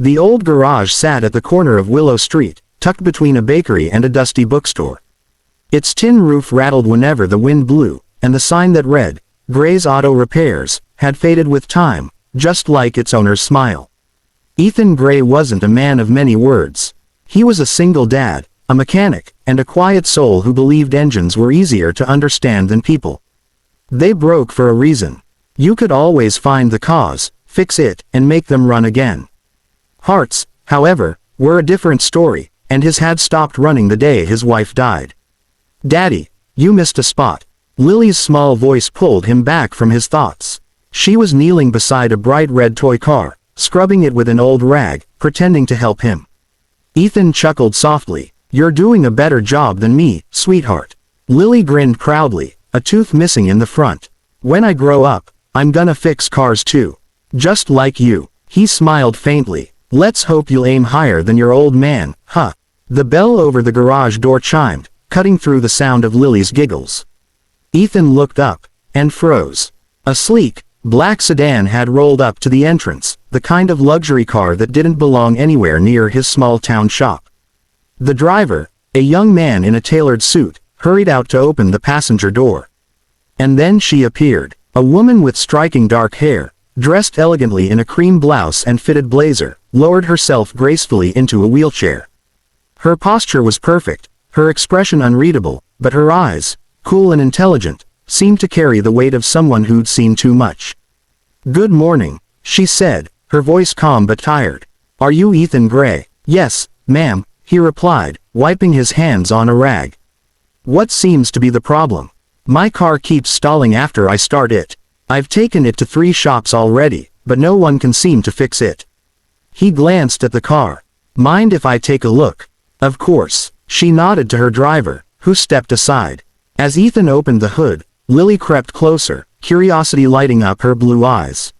The old garage sat at the corner of Willow Street, tucked between a bakery and a dusty bookstore. Its tin roof rattled whenever the wind blew, and the sign that read, "Gray's Auto Repairs," had faded with time, just like its owner's smile. Ethan Gray wasn't a man of many words. He was a single dad, a mechanic, and a quiet soul who believed engines were easier to understand than people. They broke for a reason. You could always find the cause, fix it, and make them run again. Hearts, however, were a different story, and his had stopped running the day his wife died. "Daddy, you missed a spot." Lily's small voice pulled him back from his thoughts. She was kneeling beside a bright red toy car, scrubbing it with an old rag, pretending to help him. Ethan chuckled softly. "You're doing a better job than me, sweetheart." Lily grinned proudly, a tooth missing in the front. "When I grow up, I'm gonna fix cars too. Just like you." He smiled faintly. "Let's hope you'll aim higher than your old man, huh?" The bell over the garage door chimed, cutting through the sound of Lily's giggles. Ethan looked up, and froze. A sleek, black sedan had rolled up to the entrance, the kind of luxury car that didn't belong anywhere near his small-town shop. The driver, a young man in a tailored suit, hurried out to open the passenger door. And then she appeared, a woman with striking dark hair, dressed elegantly in a cream blouse and fitted blazer, lowered herself gracefully into a wheelchair. Her posture was perfect, her expression unreadable, but her eyes, cool and intelligent, seemed to carry the weight of someone who'd seen too much. "Good morning," she said, her voice calm but tired. "Are you Ethan Gray?" "Yes, ma'am," he replied, wiping his hands on a rag. "What seems to be the problem?" "My car keeps stalling after I start it. I've taken it to 3 shops already, but no one can seem to fix it." He glanced at the car. "Mind if I take a look?" "Of course." She nodded to her driver, who stepped aside. As Ethan opened the hood, Lily crept closer, curiosity lighting up her blue eyes.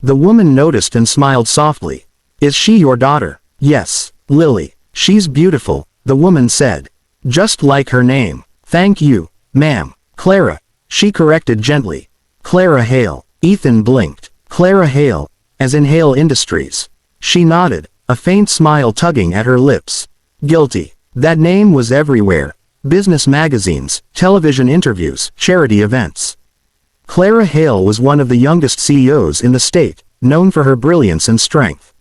The woman noticed and smiled softly. "Is she your daughter?" "Yes, Lily. She's beautiful," the woman said. "Just like her name." "Thank you, ma'am." "Clara," she corrected gently. "Clara Hale." Ethan blinked. "Clara Hale, as in Hale Industries." She nodded, a faint smile tugging at her lips. Guilty. That name was everywhere. Business magazines, television interviews, charity events. Clara Hale was one of the youngest CEOs in the state, known for her brilliance and strength.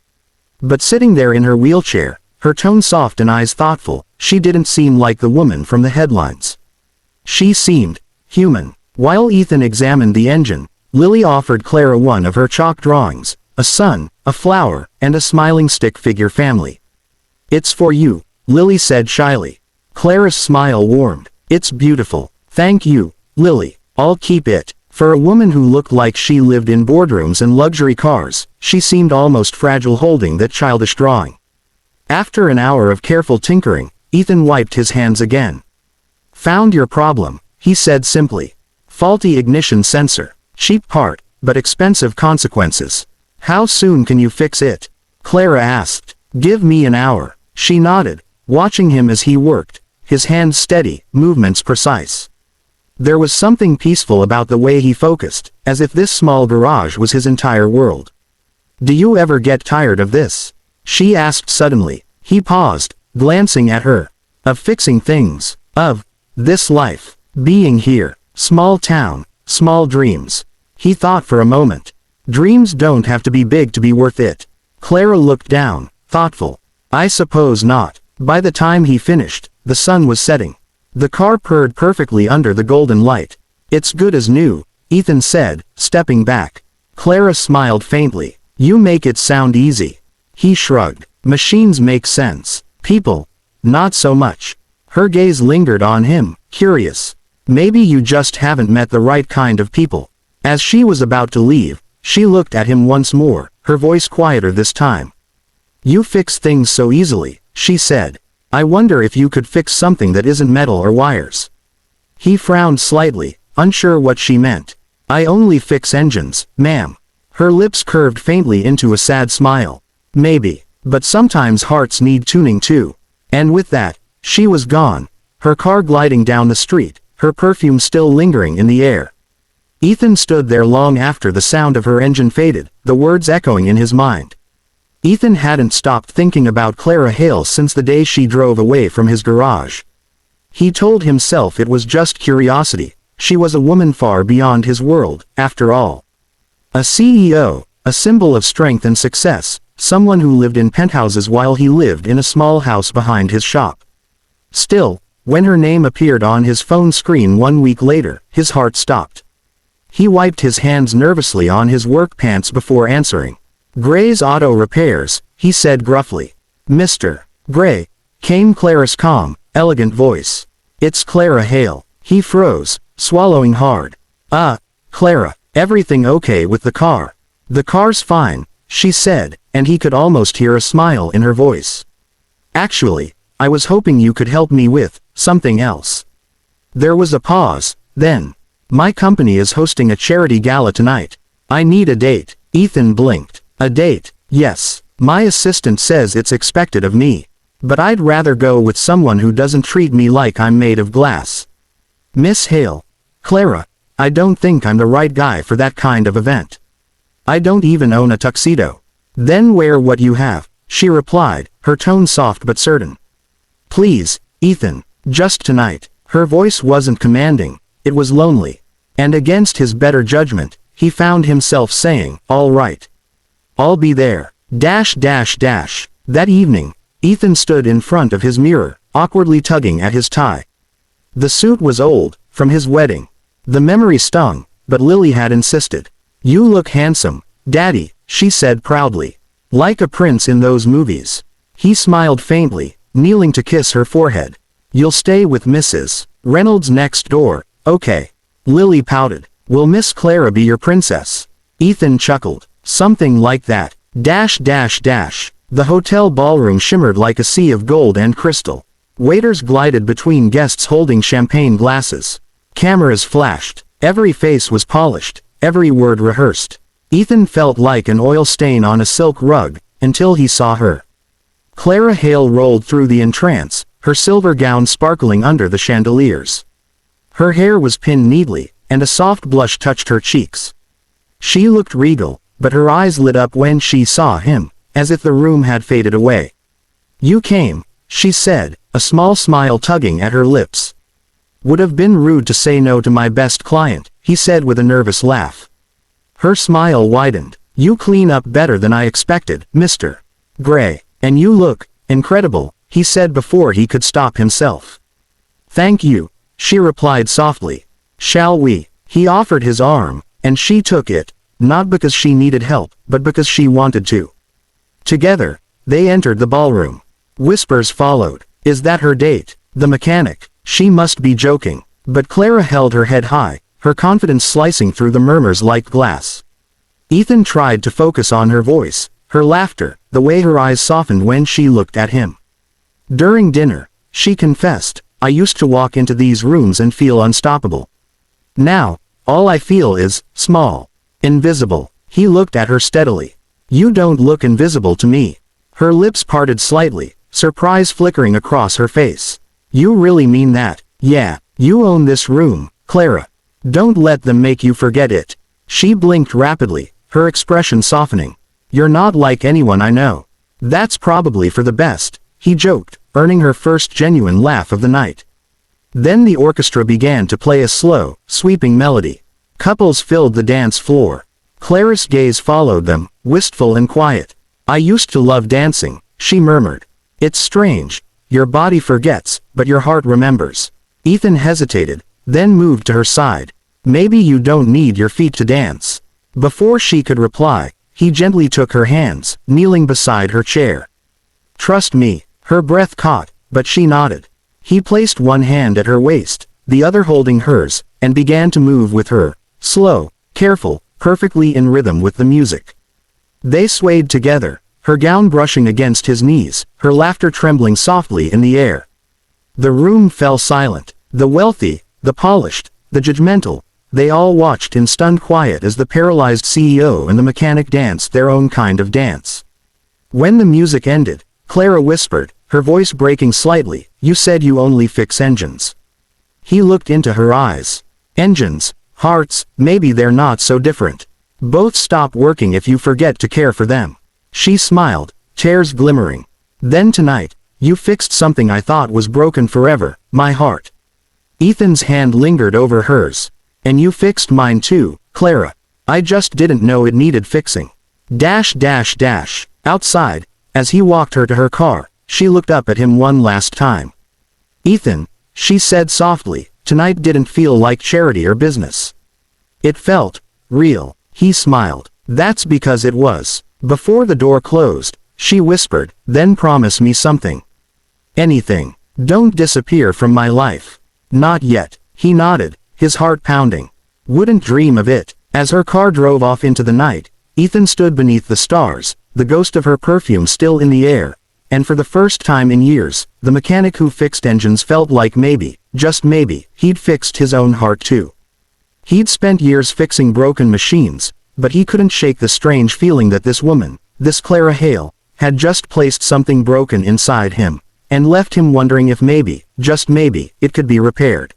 But sitting there in her wheelchair, her tone soft and eyes thoughtful, she didn't seem like the woman from the headlines. She seemed human. While Ethan examined the engine, Lily offered Clara one of her chalk drawings, a sun, a flower, and a smiling stick figure family. "It's for you," Lily said shyly. Clara's smile warmed. "It's beautiful. Thank you, Lily. I'll keep it." For a woman who looked like she lived in boardrooms and luxury cars, she seemed almost fragile holding that childish drawing. After an hour of careful tinkering, Ethan wiped his hands again. "Found your problem," he said simply. "Faulty ignition sensor. Cheap part, but expensive consequences." "How soon can you fix it?" Clara asked. "Give me an hour." She nodded, watching him as he worked, his hands steady, movements precise. There was something peaceful about the way he focused, as if this small garage was his entire world. "Do you ever get tired of this?" she asked suddenly. He paused, glancing at her. "Of fixing things. Of this life. Being here. Small town. Small dreams." He thought for a moment. "Dreams don't have to be big to be worth it." Clara looked down, thoughtful. "I suppose not." By the time he finished, the sun was setting. The car purred perfectly under the golden light. "It's good as new," Ethan said, stepping back. Clara smiled faintly. "You make it sound easy." He shrugged. "Machines make sense. People, not so much." Her gaze lingered on him, curious. "Maybe you just haven't met the right kind of people." As she was about to leave, she looked at him once more, her voice quieter this time. "You fix things so easily," she said. "I wonder if you could fix something that isn't metal or wires." He frowned slightly, unsure what she meant. "I only fix engines, ma'am." Her lips curved faintly into a sad smile. "Maybe, but sometimes hearts need tuning too." And with that, she was gone, her car gliding down the street, her perfume still lingering in the air. Ethan stood there long after the sound of her engine faded, the words echoing in his mind. Ethan hadn't stopped thinking about Clara Hale since the day she drove away from his garage. He told himself it was just curiosity. She was a woman far beyond his world, after all. A CEO, a symbol of strength and success, someone who lived in penthouses while he lived in a small house behind his shop. Still, when her name appeared on his phone screen 1 week later, his heart stopped. He wiped his hands nervously on his work pants before answering. "Gray's Auto Repairs," he said gruffly. "Mr. Gray," came Clara's calm, elegant voice. "It's Clara Hale." He froze, swallowing hard. Clara, everything okay with the car?" "The car's fine," she said, and he could almost hear a smile in her voice. "Actually, I was hoping you could help me with something else." There was a pause, then, "My company is hosting a charity gala tonight. I need a date." Ethan blinked. "A date? Yes. My assistant says it's expected of me. But I'd rather go with someone who doesn't treat me like I'm made of glass." "Miss Hale." "Clara, I don't think I'm the right guy for that kind of event. I don't even own a tuxedo." "Then wear what you have," she replied, her tone soft but certain. "Please, Ethan, just tonight." Her voice wasn't commanding, it was lonely. And against his better judgment, he found himself saying, "All right. I'll be there." That evening, Ethan stood in front of his mirror, awkwardly tugging at his tie. The suit was old, from his wedding. The memory stung, but Lily had insisted. "You look handsome, Daddy," she said proudly. "Like a prince in those movies." He smiled faintly, kneeling to kiss her forehead. "You'll stay with Mrs. Reynolds next door, okay?" Lily pouted. "Will Miss Clara be your princess?" Ethan chuckled. "Something like that. The hotel ballroom shimmered like a sea of gold and crystal. Waiters glided between guests holding champagne glasses. Cameras flashed. Every face was polished, every word rehearsed. Ethan felt like an oil stain on a silk rug, until he saw her. Clara Hale rolled through the entrance, her silver gown sparkling under the chandeliers. Her hair was pinned neatly, and a soft blush touched her cheeks. She looked regal, but her eyes lit up when she saw him, as if the room had faded away. "You came," she said, a small smile tugging at her lips. "Would have been rude to say no to my best client," he said with a nervous laugh. Her smile widened. "You clean up better than I expected, Mr. Gray. And you look incredible," he said before he could stop himself. "Thank you," she replied softly. "Shall we?" He offered his arm, and she took it, not because she needed help, but because she wanted to. Together, they entered the ballroom. Whispers followed. "Is that her date? The mechanic? She must be joking." But Clara held her head high, her confidence slicing through the murmurs like glass. Ethan tried to focus on her voice, her laughter, the way her eyes softened when she looked at him. During dinner, she confessed, "I used to walk into these rooms and feel unstoppable. Now, all I feel is small. Invisible." He looked at her steadily. "You don't look invisible to me." Her lips parted slightly, surprise flickering across her face. "You really mean that?" "Yeah, you own this room, Clara. Don't let them make you forget it." She blinked rapidly, her expression softening. "You're not like anyone I know." "That's probably for the best," he joked, earning her first genuine laugh of the night. Then the orchestra began to play a slow, sweeping melody. Couples filled the dance floor. Clara's gaze followed them, wistful and quiet. "I used to love dancing," she murmured. "It's strange. Your body forgets, but your heart remembers." Ethan hesitated, then moved to her side. "Maybe you don't need your feet to dance." Before she could reply, he gently took her hands, kneeling beside her chair. "Trust me." Her breath caught, but she nodded. He placed one hand at her waist, the other holding hers, and began to move with her, slow, careful, perfectly in rhythm with the music. They swayed together, her gown brushing against his knees, her laughter trembling softly in the air. The room fell silent. The wealthy, the polished, the judgmental, they all watched in stunned quiet as the paralyzed CEO and the mechanic danced their own kind of dance. When the music ended, Clara whispered, her voice breaking slightly, "You said you only fix engines." He looked into her eyes. "Engines, hearts, maybe they're not so different. Both stop working if you forget to care for them." She smiled, tears glimmering. Then tonight, you fixed something I thought was broken forever, my heart. Ethan's hand lingered over hers. And you fixed mine too, Clara. I just didn't know it needed fixing. Outside, as he walked her to her car, she looked up at him one last time. Ethan, she said softly, tonight didn't feel like charity or business. It felt real. He smiled. That's because it was. Before the door closed, she whispered, then promise me something. Anything. Don't disappear from my life. Not yet. He nodded, his heart pounding. Wouldn't dream of it. As her car drove off into the night, Ethan stood beneath the stars, the ghost of her perfume still in the air, and for the first time in years, the mechanic who fixed engines felt like maybe, just maybe, he'd fixed his own heart too. He'd spent years fixing broken machines, but he couldn't shake the strange feeling that this woman, this Clara Hale, had just placed something broken inside him, and left him wondering if maybe, just maybe, it could be repaired.